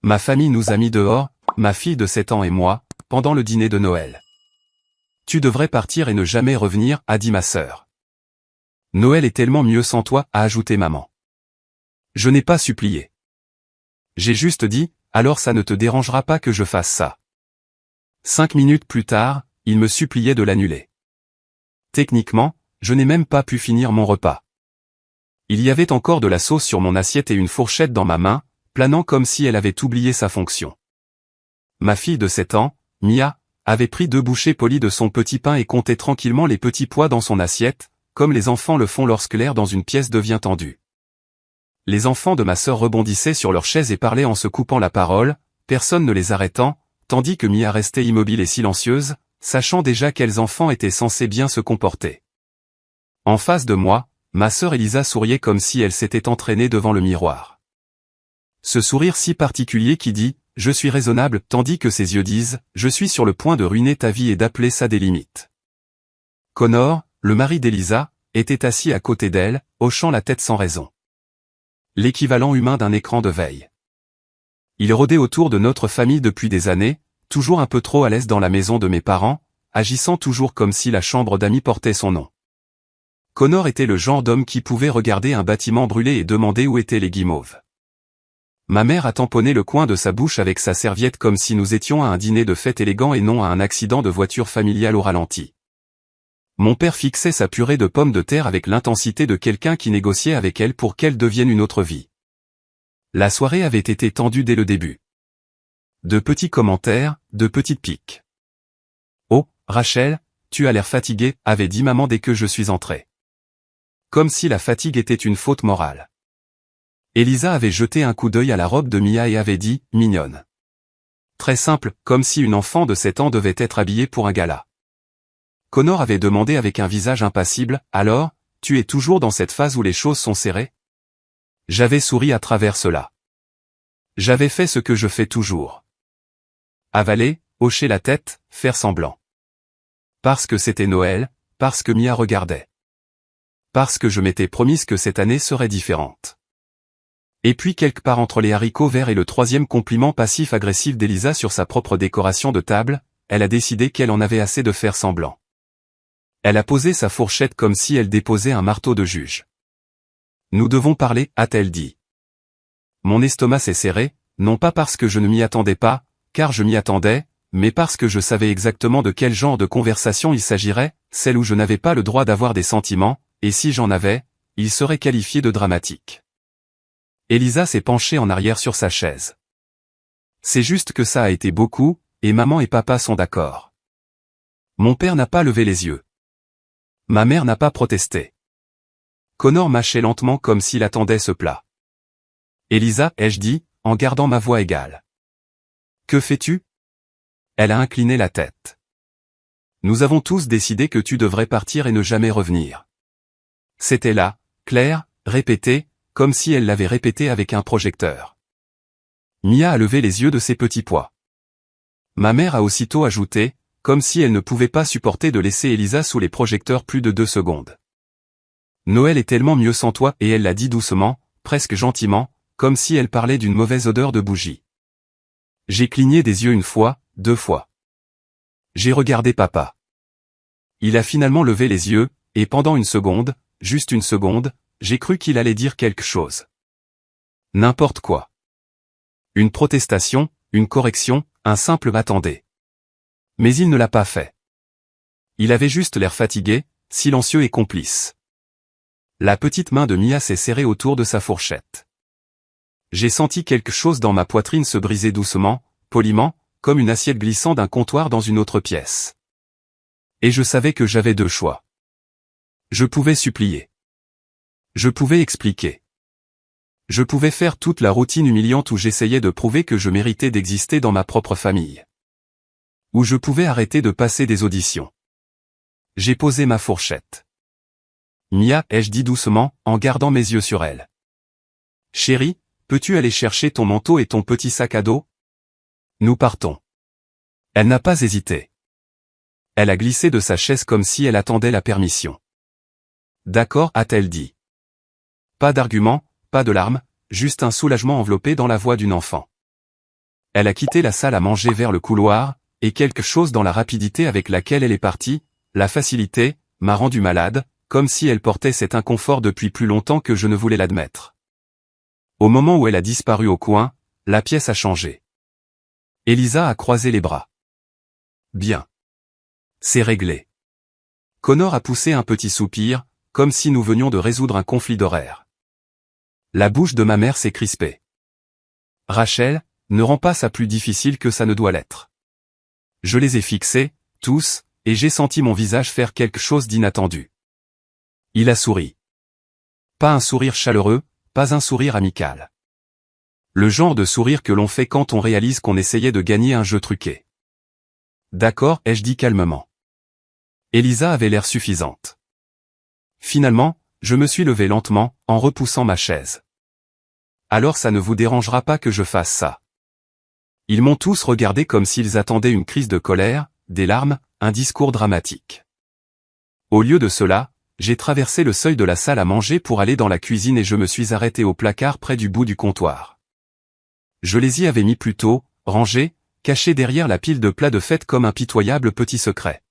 Ma famille nous a mis dehors, ma fille de 7 ans et moi, pendant le dîner de Noël. Tu devrais partir et ne jamais revenir, a dit ma sœur. Noël est tellement mieux sans toi, a ajouté maman. Je n'ai pas supplié. J'ai juste dit, alors ça ne te dérangera pas que je fasse ça. 5 minutes plus tard, il me suppliait de l'annuler. Techniquement, je n'ai même pas pu finir mon repas. Il y avait encore de la sauce sur mon assiette et une fourchette dans ma main, planant comme si elle avait oublié sa fonction. Ma fille de 7 ans, Mia, avait pris 2 bouchées polies de son petit pain et comptait tranquillement les petits pois dans son assiette, comme les enfants le font lorsque l'air dans une pièce devient tendu. Les enfants de ma sœur rebondissaient sur leurs chaises et parlaient en se coupant la parole, personne ne les arrêtant, tandis que Mia restait immobile et silencieuse, sachant déjà quels enfants étaient censés bien se comporter. En face de moi, ma sœur Elisa souriait comme si elle s'était entraînée devant le miroir. Ce sourire si particulier qui dit « Je suis raisonnable » tandis que ses yeux disent « Je suis sur le point de ruiner ta vie et d'appeler ça des limites ». Connor, le mari d'Elisa, était assis à côté d'elle, hochant la tête sans raison. L'équivalent humain d'un écran de veille. Il rôdait autour de notre famille depuis des années, toujours un peu trop à l'aise dans la maison de mes parents, agissant toujours comme si la chambre d'amis portait son nom. Connor était le genre d'homme qui pouvait regarder un bâtiment brûler et demander où étaient les guimauves. Ma mère a tamponné le coin de sa bouche avec sa serviette comme si nous étions à un dîner de fête élégant et non à un accident de voiture familiale au ralenti. Mon père fixait sa purée de pommes de terre avec l'intensité de quelqu'un qui négociait avec elle pour qu'elle devienne une autre vie. La soirée avait été tendue dès le début. De petits commentaires, de petites piques. « Oh, Rachel, tu as l'air fatiguée » avait dit maman dès que je suis entré. Comme si la fatigue était une faute morale. Elisa avait jeté un coup d'œil à la robe de Mia et avait dit « mignonne ». Très simple, comme si une enfant de 7 ans devait être habillée pour un gala. Connor avait demandé avec un visage impassible « Alors, tu es toujours dans cette phase où les choses sont serrées ?» J'avais souri à travers cela. J'avais fait ce que je fais toujours. Avaler, hocher la tête, faire semblant. Parce que c'était Noël, parce que Mia regardait. Parce que je m'étais promise que cette année serait différente. Et puis quelque part entre les haricots verts et le 3e compliment passif-agressif d'Elisa sur sa propre décoration de table, elle a décidé qu'elle en avait assez de faire semblant. Elle a posé sa fourchette comme si elle déposait un marteau de juge. « Nous devons parler » a-t-elle dit. Mon estomac s'est serré, non pas parce que je ne m'y attendais pas, car je m'y attendais, mais parce que je savais exactement de quel genre de conversation il s'agirait, celle où je n'avais pas le droit d'avoir des sentiments, et si j'en avais, ils seraient qualifiés de dramatiques. Elisa s'est penchée en arrière sur sa chaise. C'est juste que ça a été beaucoup, et maman et papa sont d'accord. Mon père n'a pas levé les yeux. Ma mère n'a pas protesté. Connor mâchait lentement comme s'il attendait ce plat. Elisa, ai-je dit, en gardant ma voix égale. Que fais-tu? Elle a incliné la tête. Nous avons tous décidé que tu devrais partir et ne jamais revenir. C'était là, clair, répété, comme si elle l'avait répété avec un projecteur. Mia a levé les yeux de ses petits pois. Ma mère a aussitôt ajouté, comme si elle ne pouvait pas supporter de laisser Elisa sous les projecteurs plus de 2 secondes. Noël est tellement mieux sans toi, et elle l'a dit doucement, presque gentiment, comme si elle parlait d'une mauvaise odeur de bougie. J'ai cligné des yeux 1 fois, 2 fois. J'ai regardé papa. Il a finalement levé les yeux, et pendant 1 seconde, juste 1 seconde, j'ai cru qu'il allait dire quelque chose. N'importe quoi. Une protestation, une correction, un simple « attendez ». Mais il ne l'a pas fait. Il avait juste l'air fatigué, silencieux et complice. La petite main de Mia s'est serrée autour de sa fourchette. J'ai senti quelque chose dans ma poitrine se briser doucement, poliment, comme une assiette glissant d'un comptoir dans une autre pièce. Et je savais que j'avais 2 choix. Je pouvais supplier. Je pouvais expliquer. Je pouvais faire toute la routine humiliante où j'essayais de prouver que je méritais d'exister dans ma propre famille. Ou je pouvais arrêter de passer des auditions. J'ai posé ma fourchette. Mia, ai-je dit doucement, en gardant mes yeux sur elle. Chérie, peux-tu aller chercher ton manteau et ton petit sac à dos? Nous partons. Elle n'a pas hésité. Elle a glissé de sa chaise comme si elle attendait la permission. D'accord, a-t-elle dit. Pas d'argument, pas de larmes, juste un soulagement enveloppé dans la voix d'une enfant. Elle a quitté la salle à manger vers le couloir, et quelque chose dans la rapidité avec laquelle elle est partie, la facilité, m'a rendu malade, comme si elle portait cet inconfort depuis plus longtemps que je ne voulais l'admettre. Au moment où elle a disparu au coin, la pièce a changé. Elisa a croisé les bras. Bien. C'est réglé. Connor a poussé un petit soupir, comme si nous venions de résoudre un conflit d'horaire. La bouche de ma mère s'est crispée. Rachel, ne rends pas ça plus difficile que ça ne doit l'être. Je les ai fixés, tous, et j'ai senti mon visage faire quelque chose d'inattendu. Il a souri. Pas un sourire chaleureux, pas un sourire amical. Le genre de sourire que l'on fait quand on réalise qu'on essayait de gagner un jeu truqué. D'accord, ai-je dit calmement. Elisa avait l'air suffisante. Finalement, je me suis levé lentement, en repoussant ma chaise. Alors ça ne vous dérangera pas que je fasse ça. Ils m'ont tous regardé comme s'ils attendaient une crise de colère, des larmes, un discours dramatique. Au lieu de cela, j'ai traversé le seuil de la salle à manger pour aller dans la cuisine et je me suis arrêté au placard près du bout du comptoir. Je les y avais mis plus tôt, rangés, cachés derrière la pile de plats de fête comme un pitoyable petit secret.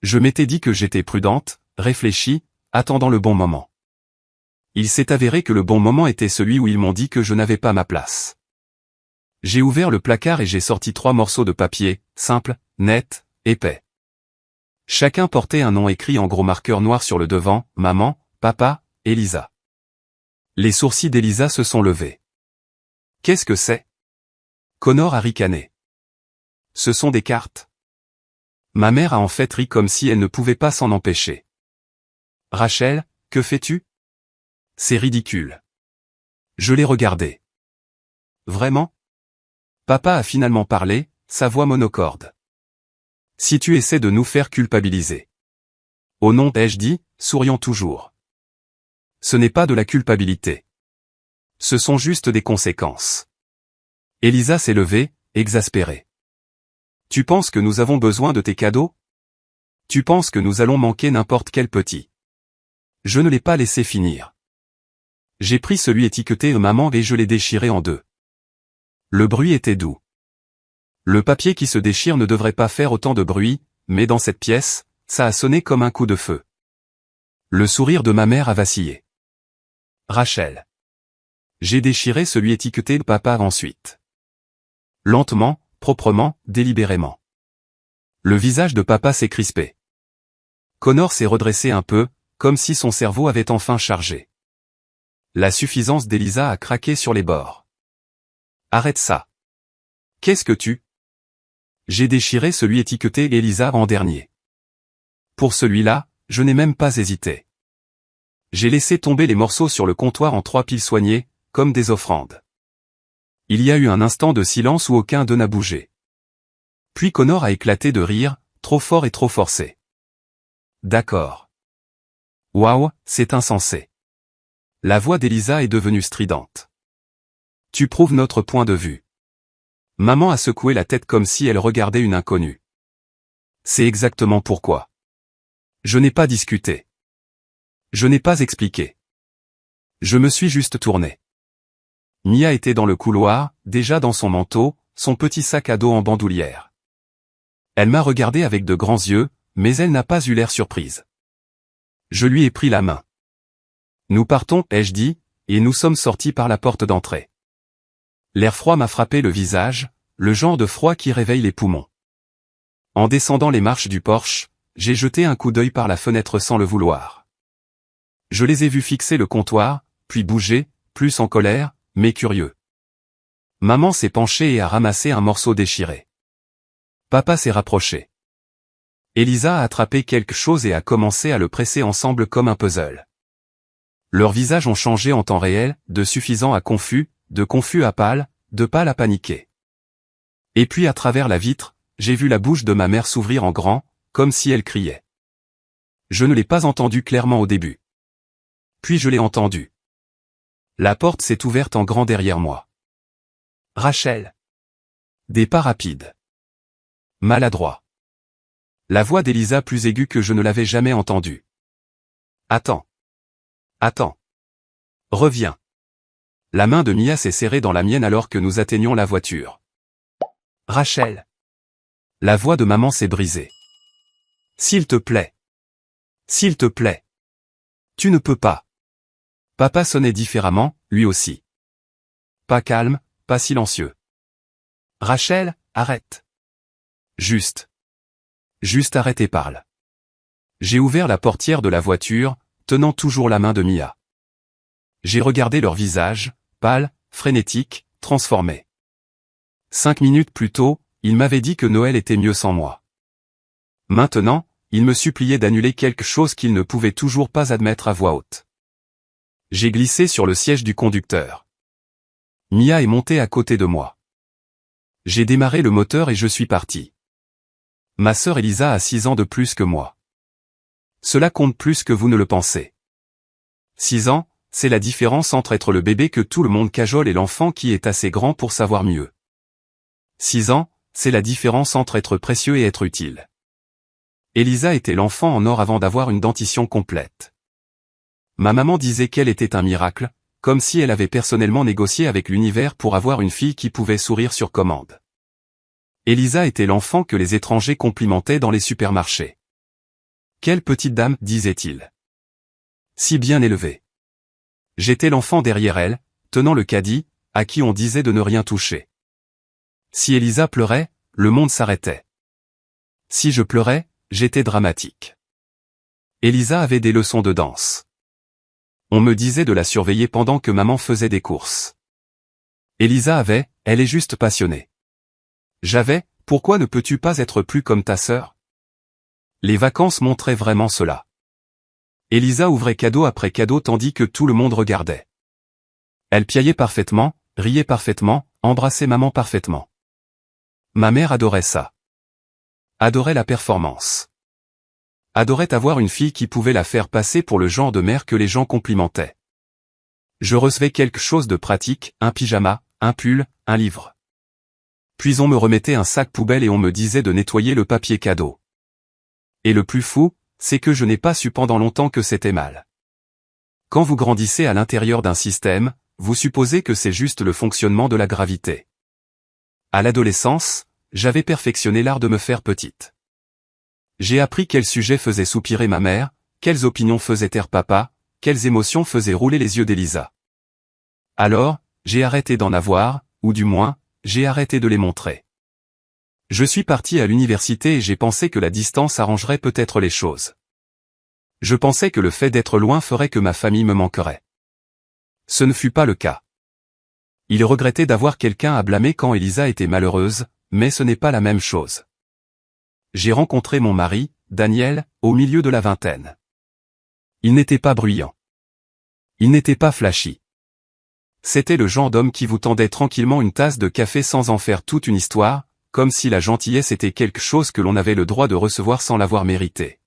Je m'étais dit que j'étais prudente, réfléchie, attendant le bon moment. Il s'est avéré que le bon moment était celui où ils m'ont dit que je n'avais pas ma place. J'ai ouvert le placard et j'ai sorti 3 morceaux de papier, simples, nets, épais. Chacun portait un nom écrit en gros marqueur noir sur le devant, maman, papa, Elisa. Les sourcils d'Elisa se sont levés. Qu'est-ce que c'est? Connor a ricané. Ce sont des cartes. Ma mère a en fait ri comme si elle ne pouvait pas s'en empêcher. Rachel, que fais-tu? C'est ridicule. Je l'ai regardé. Vraiment? Papa a finalement parlé, sa voix monocorde. Si tu essaies de nous faire culpabiliser. Oh non, ai-je dit, souriant toujours. Ce n'est pas de la culpabilité. Ce sont juste des conséquences. Elisa s'est levée, exaspérée. Tu penses que nous avons besoin de tes cadeaux? Tu penses que nous allons manquer n'importe quel petit? Je ne l'ai pas laissé finir. J'ai pris celui étiqueté maman et je l'ai déchiré en 2. Le bruit était doux. Le papier qui se déchire ne devrait pas faire autant de bruit, mais dans cette pièce, ça a sonné comme un coup de feu. Le sourire de ma mère a vacillé. Rachel. J'ai déchiré celui étiqueté papa ensuite. Lentement, proprement, délibérément. Le visage de papa s'est crispé. Connor s'est redressé un peu, comme si son cerveau avait enfin chargé. La suffisance d'Elisa a craqué sur les bords. Arrête ça. Qu'est-ce que tu... J'ai déchiré celui étiqueté Elisa en dernier. Pour celui-là, je n'ai même pas hésité. J'ai laissé tomber les morceaux sur le comptoir en 3 piles soignées, comme des offrandes. Il y a eu un instant de silence où aucun d'eux n'a bougé. Puis Connor a éclaté de rire, trop fort et trop forcé. D'accord. Waouh, c'est insensé. La voix d'Elisa est devenue stridente. Tu prouves notre point de vue. Maman a secoué la tête comme si elle regardait une inconnue. C'est exactement pourquoi. Je n'ai pas discuté. Je n'ai pas expliqué. Je me suis juste tourné. Mia était dans le couloir, déjà dans son manteau, son petit sac à dos en bandoulière. Elle m'a regardé avec de grands yeux, mais elle n'a pas eu l'air surprise. Je lui ai pris la main. Nous partons, ai-je dit, et nous sommes sortis par la porte d'entrée. L'air froid m'a frappé le visage, le genre de froid qui réveille les poumons. En descendant les marches du porche, j'ai jeté un coup d'œil par la fenêtre sans le vouloir. Je les ai vus fixer le comptoir, puis bouger, plus en colère, mais curieux. Maman s'est penchée et a ramassé un morceau déchiré. Papa s'est rapproché. Elisa a attrapé quelque chose et a commencé à le presser ensemble comme un puzzle. Leurs visages ont changé en temps réel, de suffisant à confus, de confus à pâle, de pâle à paniqué. Et puis à travers la vitre, j'ai vu la bouche de ma mère s'ouvrir en grand, comme si elle criait. Je ne l'ai pas entendu clairement au début. Puis je l'ai entendu. La porte s'est ouverte en grand derrière moi. Rachel. Des pas rapides. Maladroit. La voix d'Elisa plus aiguë que je ne l'avais jamais entendue. Attends. Attends. Reviens. La main de Mia s'est serrée dans la mienne alors que nous atteignions la voiture. Rachel. La voix de maman s'est brisée. S'il te plaît. S'il te plaît. Tu ne peux pas. Papa sonnait différemment, lui aussi. Pas calme, pas silencieux. Rachel, arrête. Juste. Juste arrête et parle. J'ai ouvert la portière de la voiture, tenant toujours la main de Mia. J'ai regardé leur visage, pâle, frénétique, transformé. 5 minutes plus tôt, il m'avait dit que Noël était mieux sans moi. Maintenant, il me suppliait d'annuler quelque chose qu'il ne pouvait toujours pas admettre à voix haute. J'ai glissé sur le siège du conducteur. Mia est montée à côté de moi. J'ai démarré le moteur et je suis parti. Ma sœur Elisa a 6 ans de plus que moi. Cela compte plus que vous ne le pensez. 6 ans, c'est la différence entre être le bébé que tout le monde cajole et l'enfant qui est assez grand pour savoir mieux. 6 ans, c'est la différence entre être précieux et être utile. Elisa était l'enfant en or avant d'avoir une dentition complète. Ma maman disait qu'elle était un miracle, comme si elle avait personnellement négocié avec l'univers pour avoir une fille qui pouvait sourire sur commande. Elisa était l'enfant que les étrangers complimentaient dans les supermarchés. Quelle petite dame, disait-il. Si bien élevée. J'étais l'enfant derrière elle, tenant le caddie, à qui on disait de ne rien toucher. Si Elisa pleurait, le monde s'arrêtait. Si je pleurais, j'étais dramatique. Elisa avait des leçons de danse. On me disait de la surveiller pendant que maman faisait des courses. Elisa avait, elle est juste passionnée. J'avais, pourquoi ne peux-tu pas être plus comme ta sœur? Les vacances montraient vraiment cela. Elisa ouvrait cadeau après cadeau tandis que tout le monde regardait. Elle piaillait parfaitement, riait parfaitement, embrassait maman parfaitement. Ma mère adorait ça. Adorait la performance. Adorait avoir une fille qui pouvait la faire passer pour le genre de mère que les gens complimentaient. Je recevais quelque chose de pratique, un pyjama, un pull, un livre. Puis on me remettait un sac poubelle et on me disait de nettoyer le papier cadeau. Et le plus fou, c'est que je n'ai pas su pendant longtemps que c'était mal. Quand vous grandissez à l'intérieur d'un système, vous supposez que c'est juste le fonctionnement de la gravité. À l'adolescence, j'avais perfectionné l'art de me faire petite. J'ai appris quels sujets faisaient soupirer ma mère, quelles opinions faisaient taire papa, quelles émotions faisaient rouler les yeux d'Elisa. Alors, j'ai arrêté d'en avoir, ou du moins, j'ai arrêté de les montrer. Je suis parti à l'université et j'ai pensé que la distance arrangerait peut-être les choses. Je pensais que le fait d'être loin ferait que ma famille me manquerait. Ce ne fut pas le cas. Il regrettait d'avoir quelqu'un à blâmer quand Elisa était malheureuse, mais ce n'est pas la même chose. J'ai rencontré mon mari, Daniel, au milieu de la vingtaine. Il n'était pas bruyant. Il n'était pas flashy. C'était le genre d'homme qui vous tendait tranquillement une tasse de café sans en faire toute une histoire, comme si la gentillesse était quelque chose que l'on avait le droit de recevoir sans l'avoir mérité.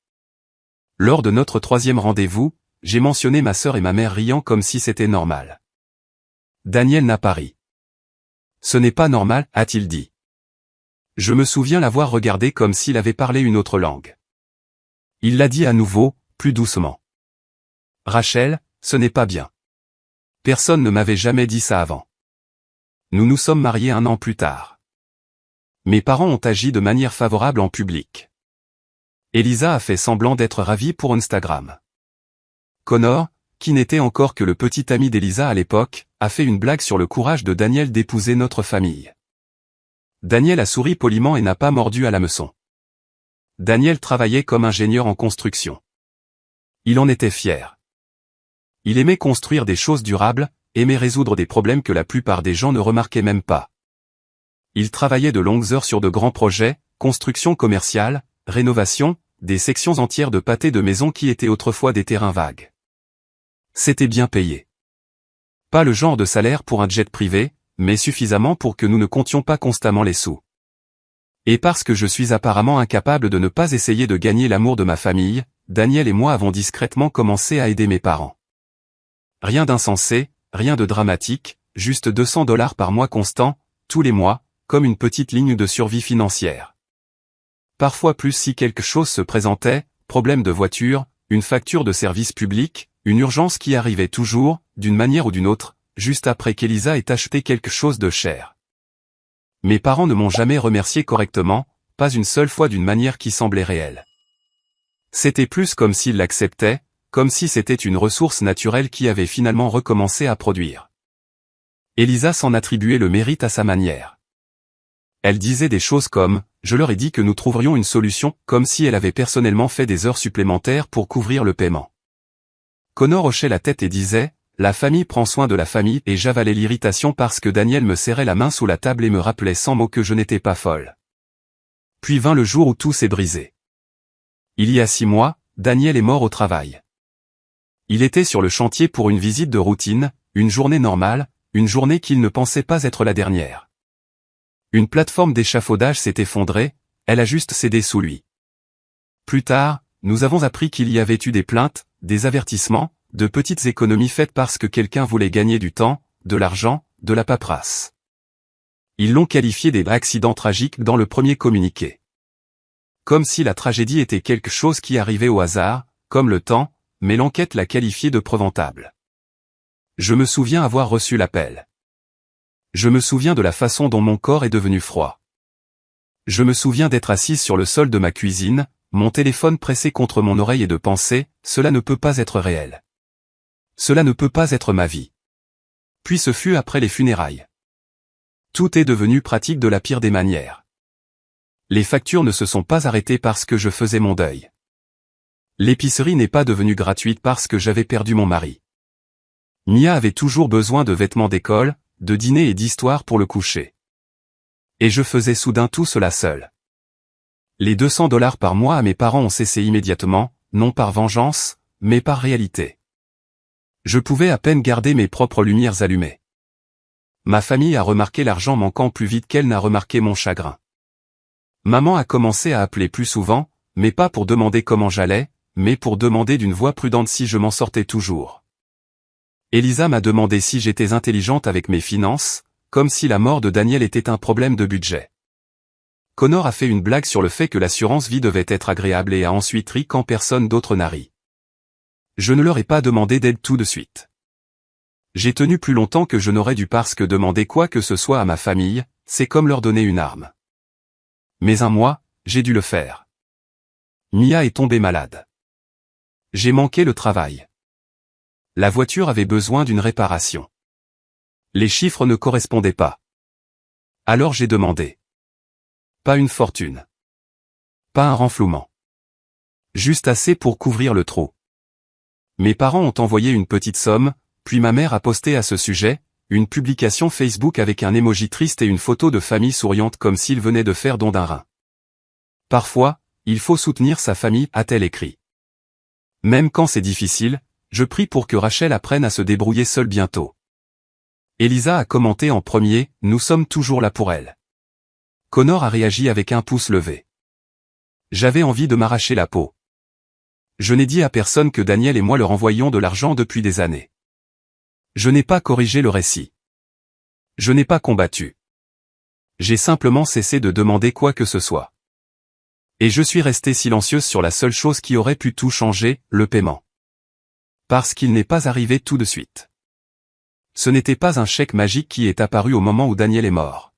Lors de notre 3e rendez-vous, j'ai mentionné ma sœur et ma mère riant comme si c'était normal. Daniel n'a pas ri. Ce n'est pas normal, a-t-il dit. Je me souviens l'avoir regardé comme s'il avait parlé une autre langue. Il l'a dit à nouveau, plus doucement. Rachel, ce n'est pas bien. Personne ne m'avait jamais dit ça avant. Nous nous sommes mariés 1 an plus tard. Mes parents ont agi de manière favorable en public. Elisa a fait semblant d'être ravie pour Instagram. Connor, qui n'était encore que le petit ami d'Elisa à l'époque, a fait une blague sur le courage de Daniel d'épouser notre famille. Daniel a souri poliment et n'a pas mordu à l'hameçon. Daniel travaillait comme ingénieur en construction. Il en était fier. Il aimait construire des choses durables, aimait résoudre des problèmes que la plupart des gens ne remarquaient même pas. Il travaillait de longues heures sur de grands projets, construction commerciale, rénovation, des sections entières de pâtés de maisons qui étaient autrefois des terrains vagues. C'était bien payé. Pas le genre de salaire pour un jet privé, mais suffisamment pour que nous ne comptions pas constamment les sous. Et parce que je suis apparemment incapable de ne pas essayer de gagner l'amour de ma famille, Daniel et moi avons discrètement commencé à aider mes parents. Rien d'insensé, rien de dramatique, juste $200 par mois constant, tous les mois, comme une petite ligne de survie financière. Parfois plus si quelque chose se présentait, problème de voiture, une facture de service public, une urgence qui arrivait toujours, d'une manière ou d'une autre, juste après qu'Elisa ait acheté quelque chose de cher. Mes parents ne m'ont jamais remercié correctement, pas une seule fois d'une manière qui semblait réelle. C'était plus comme s'ils l'acceptaient, comme si c'était une ressource naturelle qui avait finalement recommencé à produire. Elisa s'en attribuait le mérite à sa manière. Elle disait des choses comme « Je leur ai dit que nous trouverions une solution », comme si elle avait personnellement fait des heures supplémentaires pour couvrir le paiement. Connor hochait la tête et disait « La famille prend soin de la famille » et j'avalais l'irritation parce que Daniel me serrait la main sous la table et me rappelait sans mots que je n'étais pas folle. Puis vint le jour où tout s'est brisé. Il y a 6 mois, Daniel est mort au travail. Il était sur le chantier pour une visite de routine, une journée normale, une journée qu'il ne pensait pas être la dernière. Une plateforme d'échafaudage s'est effondrée, elle a juste cédé sous lui. Plus tard, nous avons appris qu'il y avait eu des plaintes, des avertissements, de petites économies faites parce que quelqu'un voulait gagner du temps, de l'argent, de la paperasse. Ils l'ont qualifié d'accident tragique dans le premier communiqué. Comme si la tragédie était quelque chose qui arrivait au hasard, comme le temps, mais l'enquête l'a qualifié de preventable. Je me souviens avoir reçu l'appel. Je me souviens de la façon dont mon corps est devenu froid. Je me souviens d'être assise sur le sol de ma cuisine, mon téléphone pressé contre mon oreille et de penser, cela ne peut pas être réel. Cela ne peut pas être ma vie. Puis ce fut après les funérailles. Tout est devenu pratique de la pire des manières. Les factures ne se sont pas arrêtées parce que je faisais mon deuil. L'épicerie n'est pas devenue gratuite parce que j'avais perdu mon mari. Mia avait toujours besoin de vêtements d'école, de dîner et d'histoire pour le coucher. Et je faisais soudain tout cela seul. Les $200 par mois à mes parents ont cessé immédiatement, non par vengeance, mais par réalité. Je pouvais à peine garder mes propres lumières allumées. Ma famille a remarqué l'argent manquant plus vite qu'elle n'a remarqué mon chagrin. Maman a commencé à appeler plus souvent, mais pas pour demander comment j'allais, mais pour demander d'une voix prudente si je m'en sortais toujours. Elisa m'a demandé si j'étais intelligente avec mes finances, comme si la mort de Daniel était un problème de budget. Connor a fait une blague sur le fait que l'assurance vie devait être agréable et a ensuite ri quand personne d'autre n'a ri. Je ne leur ai pas demandé d'aide tout de suite. J'ai tenu plus longtemps que je n'aurais dû parce que demander quoi que ce soit à ma famille, c'est comme leur donner une arme. Mais un mois, j'ai dû le faire. Mia est tombée malade. J'ai manqué le travail. La voiture avait besoin d'une réparation. Les chiffres ne correspondaient pas. Alors j'ai demandé. Pas une fortune. Pas un renflouement. Juste assez pour couvrir le trou. Mes parents ont envoyé une petite somme, puis ma mère a posté à ce sujet, une publication Facebook avec un emoji triste et une photo de famille souriante comme s'il venait de faire don d'un rein. Parfois, il faut soutenir sa famille, a-t-elle écrit. Même quand c'est difficile, je prie pour que Rachel apprenne à se débrouiller seule bientôt. Elisa a commenté en premier, nous sommes toujours là pour elle. Connor a réagi avec un pouce levé. J'avais envie de m'arracher la peau. Je n'ai dit à personne que Daniel et moi leur envoyions de l'argent depuis des années. Je n'ai pas corrigé le récit. Je n'ai pas combattu. J'ai simplement cessé de demander quoi que ce soit. Et je suis restée silencieuse sur la seule chose qui aurait pu tout changer, le paiement. Parce qu'il n'est pas arrivé tout de suite. Ce n'était pas un chèque magique qui est apparu au moment où Daniel est mort.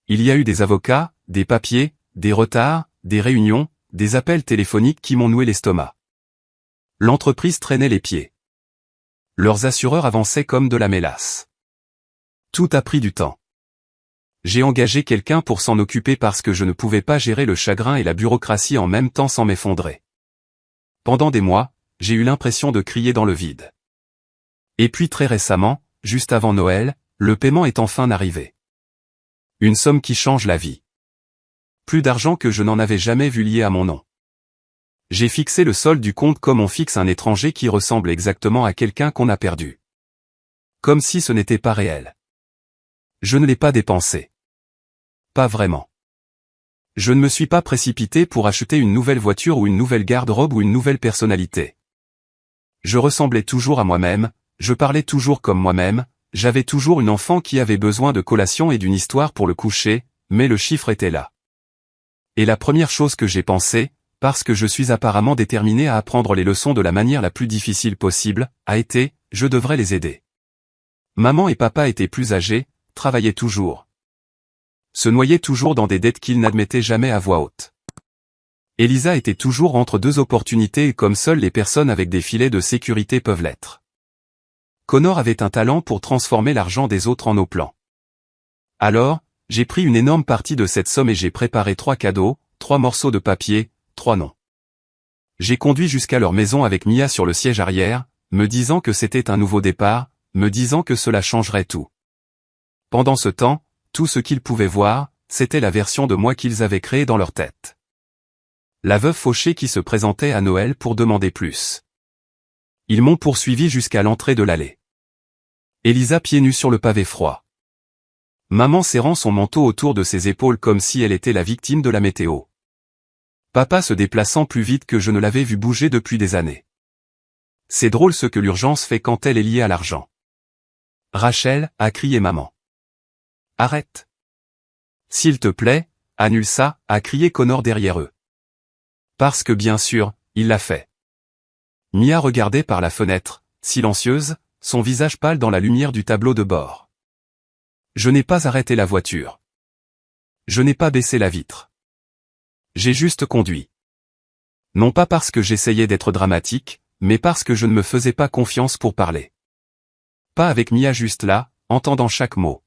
Il y a eu des avocats, des papiers, des retards, des réunions, des appels téléphoniques qui m'ont noué l'estomac. L'entreprise traînait les pieds. Leurs assureurs avançaient comme de la mélasse. Tout a pris du temps. J'ai engagé quelqu'un pour s'en occuper parce que je ne pouvais pas gérer le chagrin et la bureaucratie en même temps sans m'effondrer. Pendant des mois, j'ai eu l'impression de crier dans le vide. Et puis très récemment, juste avant Noël, le paiement est enfin arrivé. Une somme qui change la vie. Plus d'argent que je n'en avais jamais vu lié à mon nom. J'ai fixé le solde du compte comme on fixe un étranger qui ressemble exactement à quelqu'un qu'on a perdu. Comme si ce n'était pas réel. Je ne l'ai pas dépensé. Pas vraiment. Je ne me suis pas précipité pour acheter une nouvelle voiture ou une nouvelle garde-robe ou une nouvelle personnalité. Je ressemblais toujours à moi-même, je parlais toujours comme moi-même, j'avais toujours une enfant qui avait besoin de collation et d'une histoire pour le coucher, mais le chiffre était là. Et la première chose que j'ai pensé, parce que je suis apparemment déterminé à apprendre les leçons de la manière la plus difficile possible, a été, je devrais les aider. Maman et papa étaient plus âgés, travaillaient toujours. se noyait toujours dans des dettes qu'il n'admettait jamais à voix haute. Elisa était toujours entre deux opportunités comme seules les personnes avec des filets de sécurité peuvent l'être. Connor avait un talent pour transformer l'argent des autres en nos plans. Alors, j'ai pris une énorme partie de cette somme et j'ai préparé 3 cadeaux, 3 morceaux de papier, 3 noms. J'ai conduit jusqu'à leur maison avec Mia sur le siège arrière, me disant que c'était un nouveau départ, me disant que cela changerait tout. Pendant ce temps, tout ce qu'ils pouvaient voir, c'était la version de moi qu'ils avaient créée dans leur tête. La veuve fauchée qui se présentait à Noël pour demander plus. Ils m'ont poursuivi jusqu'à l'entrée de l'allée. Elisa pieds nus sur le pavé froid. Maman serrant son manteau autour de ses épaules comme si elle était la victime de la météo. Papa se déplaçant plus vite que je ne l'avais vu bouger depuis des années. C'est drôle ce que l'urgence fait quand elle est liée à l'argent. Rachel, a crié maman. Arrête. S'il te plaît, annule ça, a crié Connor derrière eux. Parce que bien sûr, il l'a fait. Mia regardait par la fenêtre, silencieuse, son visage pâle dans la lumière du tableau de bord. Je n'ai pas arrêté la voiture. Je n'ai pas baissé la vitre. J'ai juste conduit. Non pas parce que j'essayais d'être dramatique, mais parce que je ne me faisais pas confiance pour parler. Pas avec Mia juste là, entendant chaque mot.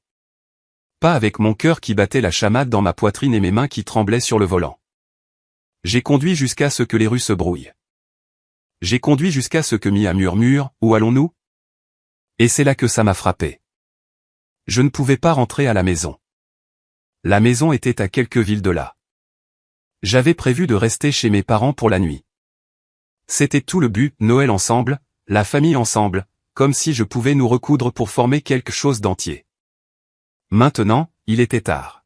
Pas avec mon cœur qui battait la chamade dans ma poitrine et mes mains qui tremblaient sur le volant. J'ai conduit jusqu'à ce que les rues se brouillent. J'ai conduit jusqu'à ce que Mia murmure, où allons-nous? Et c'est là que ça m'a frappé. Je ne pouvais pas rentrer à la maison. La maison était à quelques villes de là. J'avais prévu de rester chez mes parents pour la nuit. C'était tout le but, Noël ensemble, la famille ensemble, comme si je pouvais nous recoudre pour former quelque chose d'entier. Maintenant, il était tard.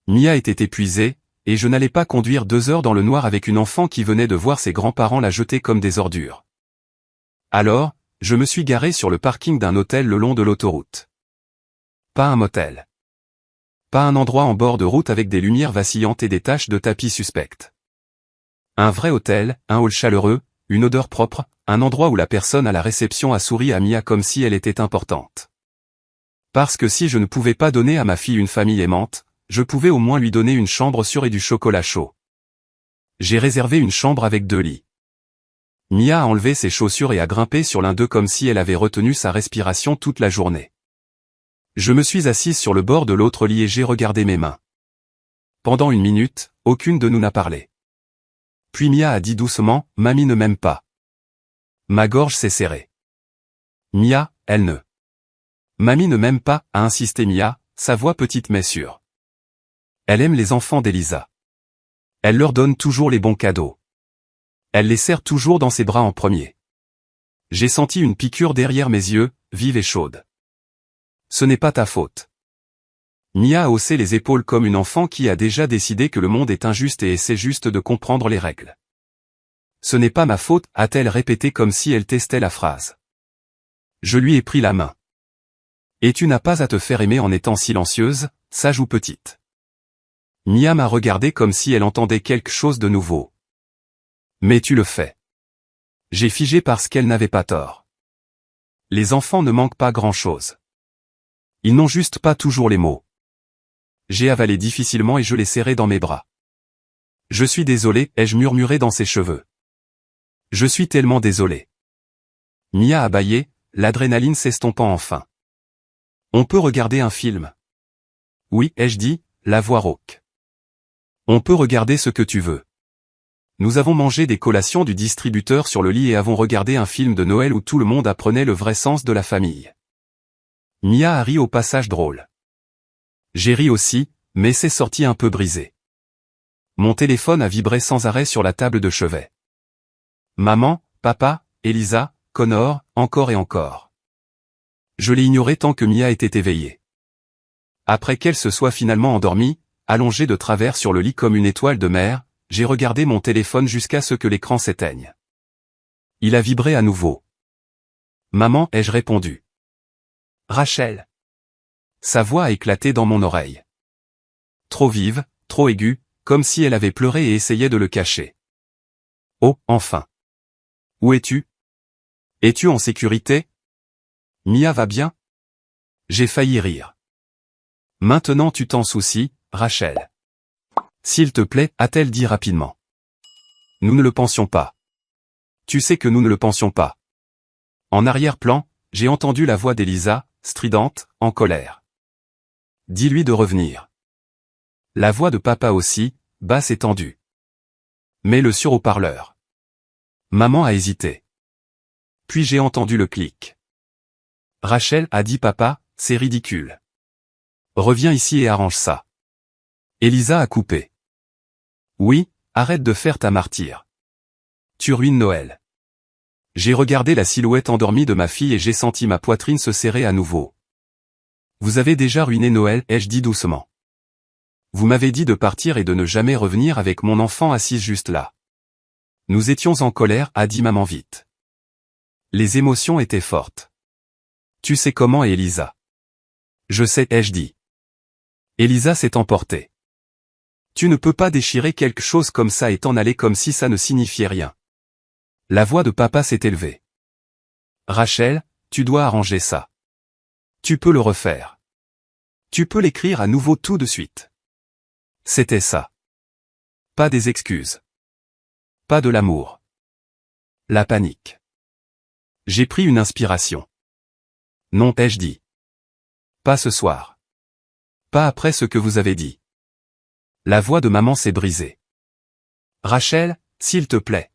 Mia était épuisée, et je n'allais pas conduire 2 heures dans le noir avec une enfant qui venait de voir ses grands-parents la jeter comme des ordures. Alors, je me suis garé sur le parking d'un hôtel le long de l'autoroute. Pas un motel. Pas un endroit en bord de route avec des lumières vacillantes et des taches de tapis suspectes. Un vrai hôtel, un hall chaleureux, une odeur propre, un endroit où la personne à la réception a souri à Mia comme si elle était importante. Parce que si je ne pouvais pas donner à ma fille une famille aimante, je pouvais au moins lui donner une chambre sûre et du chocolat chaud. J'ai réservé une chambre avec 2 lits. Mia a enlevé ses chaussures et a grimpé sur l'un d'eux comme si elle avait retenu sa respiration toute la journée. Je me suis assise sur le bord de l'autre lit et j'ai regardé mes mains. Pendant 1 minute, aucune de nous n'a parlé. Puis Mia a dit doucement, « Mamie ne m'aime pas. » Ma gorge s'est serrée. Mia, elle ne. Mamie ne m'aime pas, a insisté Mia, sa voix petite mais sûre. Elle aime les enfants d'Elisa. Elle leur donne toujours les bons cadeaux. Elle les serre toujours dans ses bras en premier. J'ai senti une piqûre derrière mes yeux, vive et chaude. Ce n'est pas ta faute. Mia a haussé les épaules comme une enfant qui a déjà décidé que le monde est injuste et essaie juste de comprendre les règles. Ce n'est pas ma faute, a-t-elle répété comme si elle testait la phrase. Je lui ai pris la main. Et tu n'as pas à te faire aimer en étant silencieuse, sage ou petite. Mia m'a regardé comme si elle entendait quelque chose de nouveau. Mais tu le fais. J'ai figé parce qu'elle n'avait pas tort. Les enfants ne manquent pas grand-chose. Ils n'ont juste pas toujours les mots. J'ai avalé difficilement et je l'ai serré dans mes bras. Je suis désolé, ai-je murmuré dans ses cheveux. Je suis tellement désolé. Mia a bâillé, l'adrénaline s'estompant enfin. On peut regarder un film. Oui, ai-je dit, la voix rauque. On peut regarder ce que tu veux. Nous avons mangé des collations du distributeur sur le lit et avons regardé un film de Noël où tout le monde apprenait le vrai sens de la famille. Mia a ri au passage drôle. J'ai ri aussi, mais c'est sorti un peu brisé. Mon téléphone a vibré sans arrêt sur la table de chevet. Maman, papa, Elisa, Connor, encore et encore. Je l'ai ignoré tant que Mia était éveillée. Après qu'elle se soit finalement endormie, allongée de travers sur le lit comme une étoile de mer, j'ai regardé mon téléphone jusqu'à ce que l'écran s'éteigne. Il a vibré à nouveau. Maman, ai-je répondu. Rachel. Sa voix a éclaté dans mon oreille. Trop vive, trop aiguë, comme si elle avait pleuré et essayait de le cacher. Oh, enfin. Où es-tu? Es-tu en sécurité? Mia va bien? J'ai failli rire. Maintenant tu t'en soucies, Rachel. S'il te plaît, a-t-elle dit rapidement. Nous ne le pensions pas. Tu sais que nous ne le pensions pas. En arrière-plan, j'ai entendu la voix d'Elisa, stridente, en colère. Dis-lui de revenir. La voix de papa aussi, basse et tendue. Mets-le sur haut-parleur. Maman a hésité. Puis j'ai entendu le clic. Rachel a dit papa, c'est ridicule. Reviens ici et arrange ça. Elisa a coupé. Oui, arrête de faire ta martyre. Tu ruines Noël. J'ai regardé la silhouette endormie de ma fille et j'ai senti ma poitrine se serrer à nouveau. Vous avez déjà ruiné Noël, ai-je dit doucement. Vous m'avez dit de partir et de ne jamais revenir avec mon enfant assise juste là. Nous étions en colère, a dit maman vite. Les émotions étaient fortes. Tu sais comment est Elisa. Je sais, ai-je dit. Elisa s'est emportée. Tu ne peux pas déchirer quelque chose comme ça et t'en aller comme si ça ne signifiait rien. La voix de papa s'est élevée. Rachel, tu dois arranger ça. Tu peux le refaire. Tu peux l'écrire à nouveau tout de suite. C'était ça. Pas des excuses. Pas de l'amour. La panique. J'ai pris une inspiration. Non, ai-je dit. Pas ce soir. Pas après ce que vous avez dit. La voix de maman s'est brisée. Rachel, s'il te plaît.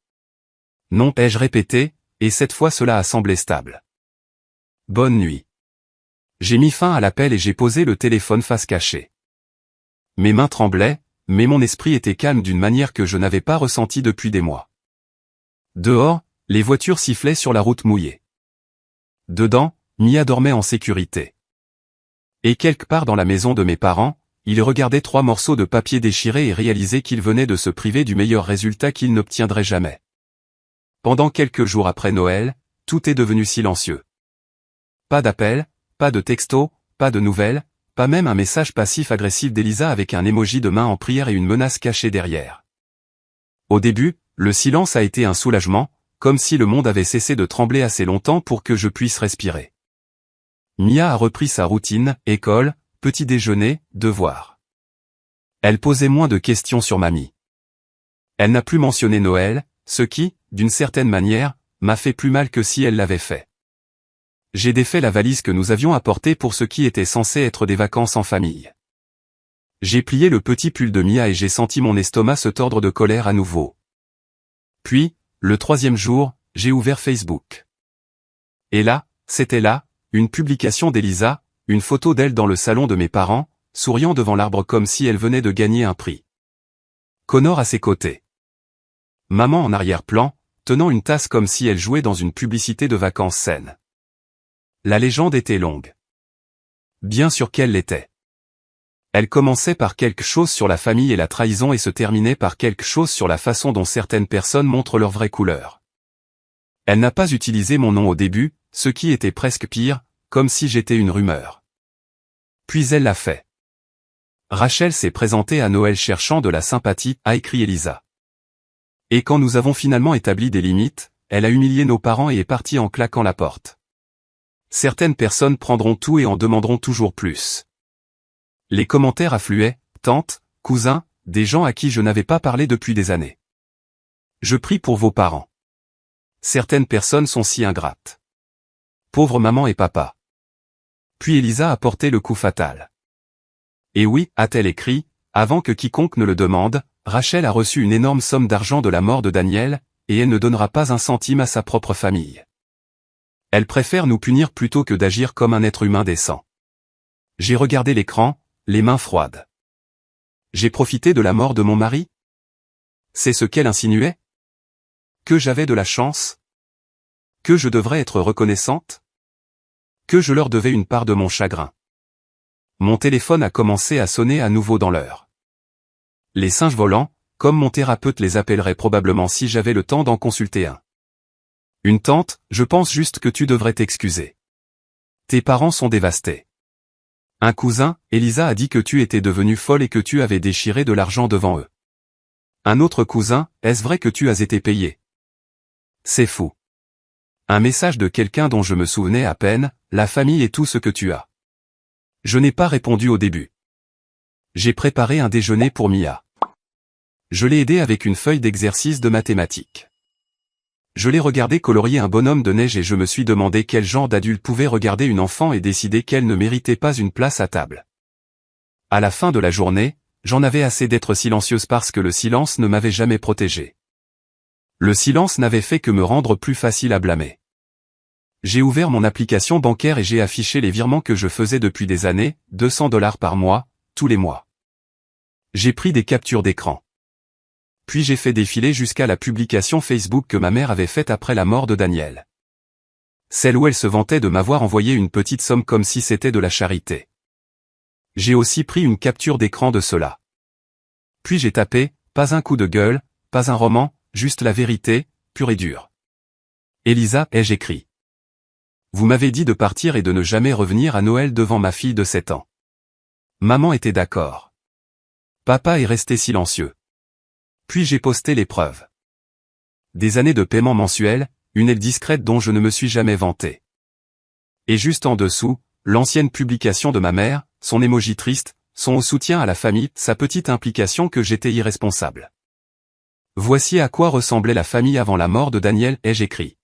Non, ai-je répété, et cette fois cela a semblé stable. Bonne nuit. J'ai mis fin à l'appel et j'ai posé le téléphone face cachée. Mes mains tremblaient, mais mon esprit était calme d'une manière que je n'avais pas ressentie depuis des mois. Dehors, les voitures sifflaient sur la route mouillée. Dedans, Mia dormait en sécurité. Et quelque part dans la maison de mes parents, il regardait 3 morceaux de papier déchirés et réalisait qu'il venait de se priver du meilleur résultat qu'il n'obtiendrait jamais. Pendant quelques jours après Noël, tout est devenu silencieux. Pas d'appel, pas de texto, pas de nouvelles, pas même un message passif-agressif d'Elisa avec un emoji de main en prière et une menace cachée derrière. Au début, le silence a été un soulagement, comme si le monde avait cessé de trembler assez longtemps pour que je puisse respirer. Mia a repris sa routine, école, petit déjeuner, devoirs. Elle posait moins de questions sur mamie. Elle n'a plus mentionné Noël, ce qui, d'une certaine manière, m'a fait plus mal que si elle l'avait fait. J'ai défait la valise que nous avions apportée pour ce qui était censé être des vacances en famille. J'ai plié le petit pull de Mia et j'ai senti mon estomac se tordre de colère à nouveau. Puis, le 3e jour, j'ai ouvert Facebook. Et là, c'était là, une publication d'Elisa, une photo d'elle dans le salon de mes parents, souriant devant l'arbre comme si elle venait de gagner un prix. Connor à ses côtés. Maman en arrière-plan, tenant une tasse comme si elle jouait dans une publicité de vacances saines. La légende était longue. Bien sûr qu'elle l'était. Elle commençait par quelque chose sur la famille et la trahison et se terminait par quelque chose sur la façon dont certaines personnes montrent leur vraie couleur. Elle n'a pas utilisé mon nom au début, ce qui était presque pire, comme si j'étais une rumeur. Puis elle l'a fait. Rachel s'est présentée à Noël cherchant de la sympathie, a écrit Elisa. Et quand nous avons finalement établi des limites, elle a humilié nos parents et est partie en claquant la porte. Certaines personnes prendront tout et en demanderont toujours plus. Les commentaires affluaient, tantes, cousins, des gens à qui je n'avais pas parlé depuis des années. Je prie pour vos parents. Certaines personnes sont si ingrates. Pauvre maman et papa. Puis Elisa a porté le coup fatal. Et oui, a-t-elle écrit, avant que quiconque ne le demande, Rachel a reçu une énorme somme d'argent de la mort de Daniel, et elle ne donnera pas un centime à sa propre famille. Elle préfère nous punir plutôt que d'agir comme un être humain décent. J'ai regardé l'écran, les mains froides. J'ai profité de la mort de mon mari? C'est ce qu'elle insinuait? Que j'avais de la chance? Que je devrais être reconnaissante? Que je leur devais une part de mon chagrin? Mon téléphone a commencé à sonner à nouveau dans l'heure. Les singes volants, comme mon thérapeute les appellerait probablement si j'avais le temps d'en consulter un. Une tante, je pense juste que tu devrais t'excuser. Tes parents sont dévastés. Un cousin, Elisa a dit que tu étais devenue folle et que tu avais déchiré de l'argent devant eux. Un autre cousin, est-ce vrai que tu as été payé? C'est fou. Un message de quelqu'un dont je me souvenais à peine, la famille est tout ce que tu as. Je n'ai pas répondu au début. J'ai préparé un déjeuner pour Mia. Je l'ai aidée avec une feuille d'exercice de mathématiques. Je l'ai regardée colorier un bonhomme de neige et je me suis demandé quel genre d'adulte pouvait regarder une enfant et décider qu'elle ne méritait pas une place à table. À la fin de la journée, j'en avais assez d'être silencieuse parce que le silence ne m'avait jamais protégée. Le silence n'avait fait que me rendre plus facile à blâmer. J'ai ouvert mon application bancaire et j'ai affiché les virements que je faisais depuis des années, 200 $ par mois, tous les mois. J'ai pris des captures d'écran. Puis j'ai fait défiler jusqu'à la publication Facebook que ma mère avait faite après la mort de Daniel. Celle où elle se vantait de m'avoir envoyé une petite somme comme si c'était de la charité. J'ai aussi pris une capture d'écran de cela. Puis j'ai tapé, pas un coup de gueule, pas un roman, juste la vérité, pure et dure. Elisa, ai-je écrit. Vous m'avez dit de partir et de ne jamais revenir à Noël devant ma fille de 7 ans. Maman était d'accord. Papa est resté silencieux. Puis j'ai posté les preuves. Des années de paiement mensuel, une aide discrète dont je ne me suis jamais vanté. Et juste en dessous, l'ancienne publication de ma mère, son émoji triste, son soutien à la famille, sa petite implication que j'étais irresponsable. Voici à quoi ressemblait la famille avant la mort de Daniel, ai-je écrit.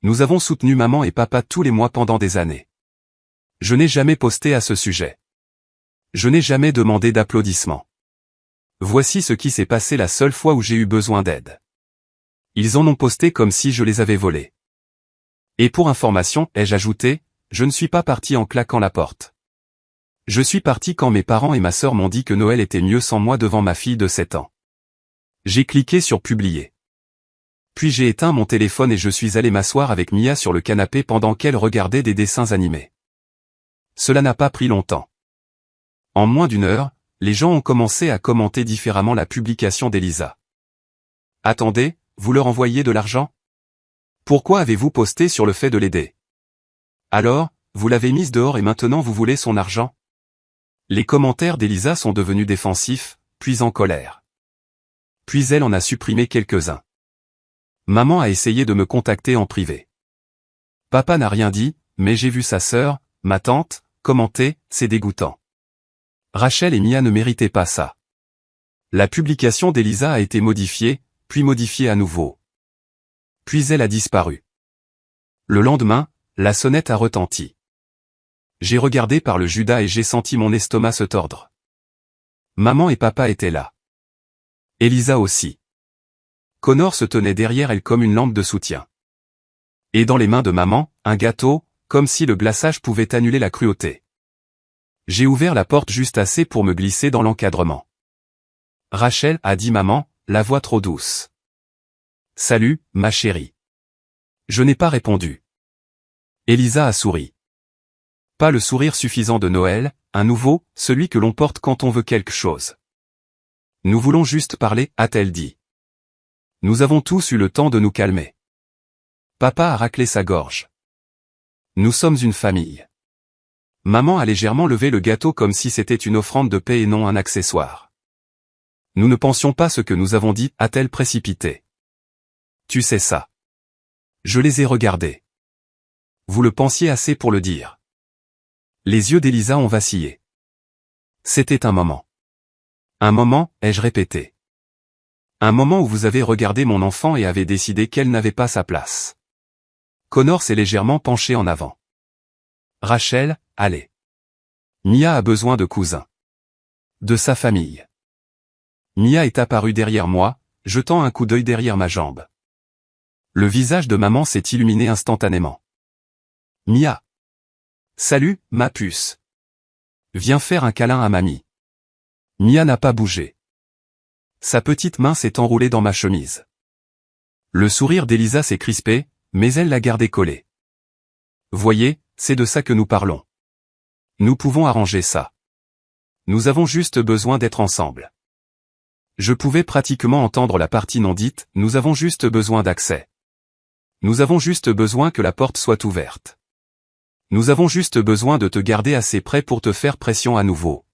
Nous avons soutenu maman et papa tous les mois pendant des années. Je n'ai jamais posté à ce sujet. Je n'ai jamais demandé d'applaudissements. Voici ce qui s'est passé la seule fois où j'ai eu besoin d'aide. Ils en ont posté comme si je les avais volés. Et pour information, ai-je ajouté, je ne suis pas parti en claquant la porte. Je suis parti quand mes parents et ma sœur m'ont dit que Noël était mieux sans moi devant ma fille de 7 ans. J'ai cliqué sur publier. Puis j'ai éteint mon téléphone et je suis allé m'asseoir avec Mia sur le canapé pendant qu'elle regardait des dessins animés. Cela n'a pas pris longtemps. En moins d'une heure, les gens ont commencé à commenter différemment la publication d'Elisa. Attendez, vous leur envoyez de l'argent? Pourquoi avez-vous posté sur le fait de l'aider? Alors, vous l'avez mise dehors et maintenant vous voulez son argent? Les commentaires d'Elisa sont devenus défensifs, puis en colère. Puis elle en a supprimé quelques-uns. Maman a essayé de me contacter en privé. Papa n'a rien dit, mais j'ai vu sa sœur, ma tante, commenter, c'est dégoûtant. Rachel et Mia ne méritaient pas ça. La publication d'Elisa a été modifiée, puis modifiée à nouveau. Puis elle a disparu. Le lendemain, la sonnette a retenti. J'ai regardé par le Judas et j'ai senti mon estomac se tordre. Maman et papa étaient là. Elisa aussi. Connor se tenait derrière elle comme une lampe de soutien. Et dans les mains de maman, un gâteau, comme si le glaçage pouvait annuler la cruauté. J'ai ouvert la porte juste assez pour me glisser dans l'encadrement. Rachel, a dit maman, la voix trop douce. Salut, ma chérie. Je n'ai pas répondu. Elisa a souri. Pas le sourire suffisant de Noël, un nouveau, celui que l'on porte quand on veut quelque chose. Nous voulons juste parler, a-t-elle dit. Nous avons tous eu le temps de nous calmer. Papa a raclé sa gorge. Nous sommes une famille. Maman a légèrement levé le gâteau comme si c'était une offrande de paix et non un accessoire. Nous ne pensions pas ce que nous avons dit, a-t-elle précipité. Tu sais ça. Je les ai regardés. Vous le pensiez assez pour le dire. Les yeux d'Elisa ont vacillé. C'était un moment. Un moment, ai-je répété. Un moment où vous avez regardé mon enfant et avez décidé qu'elle n'avait pas sa place. Connor s'est légèrement penché en avant. Rachel, allez. Mia a besoin de cousins. De sa famille. Mia est apparue derrière moi, jetant un coup d'œil derrière ma jambe. Le visage de maman s'est illuminé instantanément. Mia. Salut, ma puce. Viens faire un câlin à mamie. Mia n'a pas bougé. Sa petite main s'est enroulée dans ma chemise. Le sourire d'Elisa s'est crispé, mais elle l'a gardé collé. Voyez, c'est de ça que nous parlons. Nous pouvons arranger ça. Nous avons juste besoin d'être ensemble. Je pouvais pratiquement entendre la partie non dite, nous avons juste besoin d'accès. Nous avons juste besoin que la porte soit ouverte. Nous avons juste besoin de te garder assez près pour te faire pression à nouveau.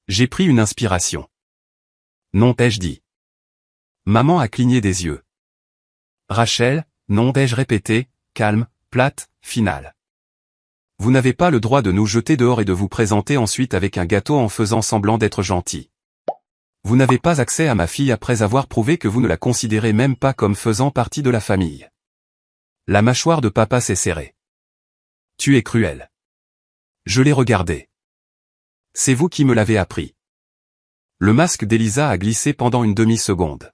J'ai pris une inspiration. Non, ai-je dit. Maman a cligné des yeux. Rachel, non, ai-je répété, calme, plate, finale. Vous n'avez pas le droit de nous jeter dehors et de vous présenter ensuite avec un gâteau en faisant semblant d'être gentil. Vous n'avez pas accès à ma fille après avoir prouvé que vous ne la considérez même pas comme faisant partie de la famille. La mâchoire de papa s'est serrée. Tu es cruel. Je l'ai regardé. C'est vous qui me l'avez appris. Le masque d'Elisa a glissé pendant une demi-seconde.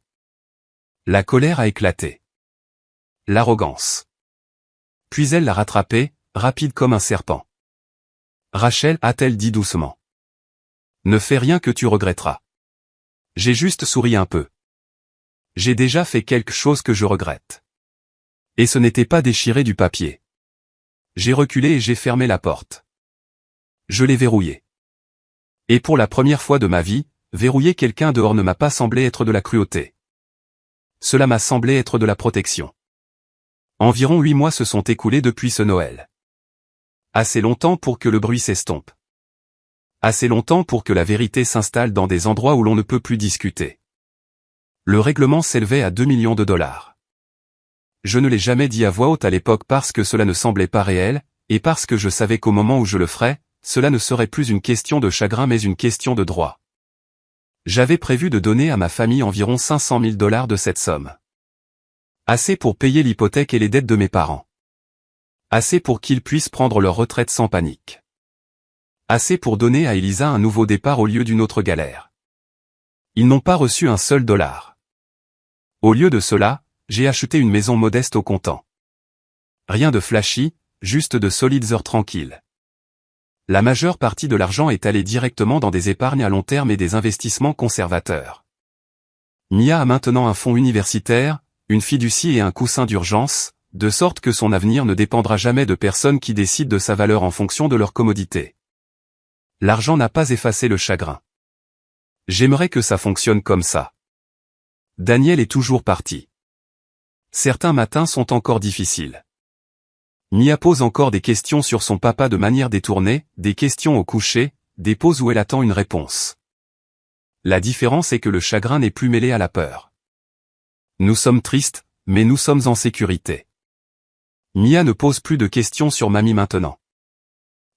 La colère a éclaté. L'arrogance. Puis elle l'a rattrapé, rapide comme un serpent. Rachel, a-t-elle dit doucement. Ne fais rien que tu regretteras. J'ai juste souri un peu. J'ai déjà fait quelque chose que je regrette. Et ce n'était pas déchirer du papier. J'ai reculé et j'ai fermé la porte. Je l'ai verrouillée. Et pour la première fois de ma vie, verrouiller quelqu'un dehors ne m'a pas semblé être de la cruauté. Cela m'a semblé être de la protection. Environ 8 mois se sont écoulés depuis ce Noël. Assez longtemps pour que le bruit s'estompe. Assez longtemps pour que la vérité s'installe dans des endroits où l'on ne peut plus discuter. Le règlement s'élevait à 2 millions de dollars. Je ne l'ai jamais dit à voix haute à l'époque parce que cela ne semblait pas réel, et parce que je savais qu'au moment où je le ferais, cela ne serait plus une question de chagrin mais une question de droit. J'avais prévu de donner à ma famille environ 500 000 dollars de cette somme. Assez pour payer l'hypothèque et les dettes de mes parents. Assez pour qu'ils puissent prendre leur retraite sans panique. Assez pour donner à Elisa un nouveau départ au lieu d'une autre galère. Ils n'ont pas reçu un seul dollar. Au lieu de cela, j'ai acheté une maison modeste au comptant. Rien de flashy, juste de solides heures tranquilles. La majeure partie de l'argent est allée directement dans des épargnes à long terme et des investissements conservateurs. Mia a maintenant un fonds universitaire, une fiducie et un coussin d'urgence, de sorte que son avenir ne dépendra jamais de personnes qui décident de sa valeur en fonction de leur commodité. L'argent n'a pas effacé le chagrin. J'aimerais que ça fonctionne comme ça. Daniel est toujours parti. Certains matins sont encore difficiles. Mia pose encore des questions sur son papa de manière détournée, des questions au coucher, des pauses où elle attend une réponse. La différence est que le chagrin n'est plus mêlé à la peur. Nous sommes tristes, mais nous sommes en sécurité. Mia ne pose plus de questions sur mamie maintenant.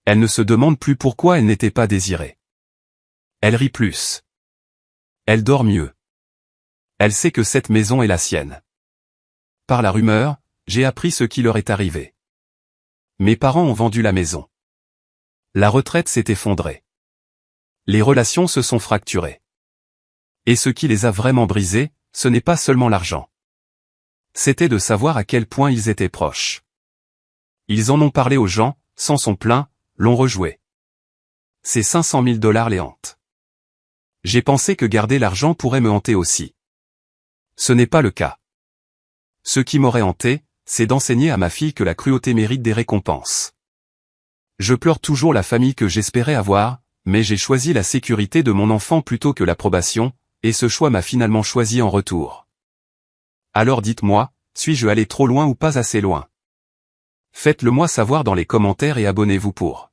Elle ne se demande plus pourquoi elle n'était pas désirée. Elle rit plus. Elle dort mieux. Elle sait que cette maison est la sienne. Par la rumeur, j'ai appris ce qui leur est arrivé. Mes parents ont vendu la maison. La retraite s'est effondrée. Les relations se sont fracturées. Et ce qui les a vraiment brisées, ce n'est pas seulement l'argent. C'était de savoir à quel point ils étaient proches. Ils en ont parlé aux gens, s'en sont plaints, l'ont rejoué. Ces 500 000 dollars les hantent. J'ai pensé que garder l'argent pourrait me hanter aussi. Ce n'est pas le cas. Ce qui m'aurait hanté, c'est d'enseigner à ma fille que la cruauté mérite des récompenses. Je pleure toujours la famille que j'espérais avoir, mais j'ai choisi la sécurité de mon enfant plutôt que l'approbation, et ce choix m'a finalement choisi en retour. Alors dites-moi, suis-je allé trop loin ou pas assez loin? Faites-le moi savoir dans les commentaires et abonnez-vous pour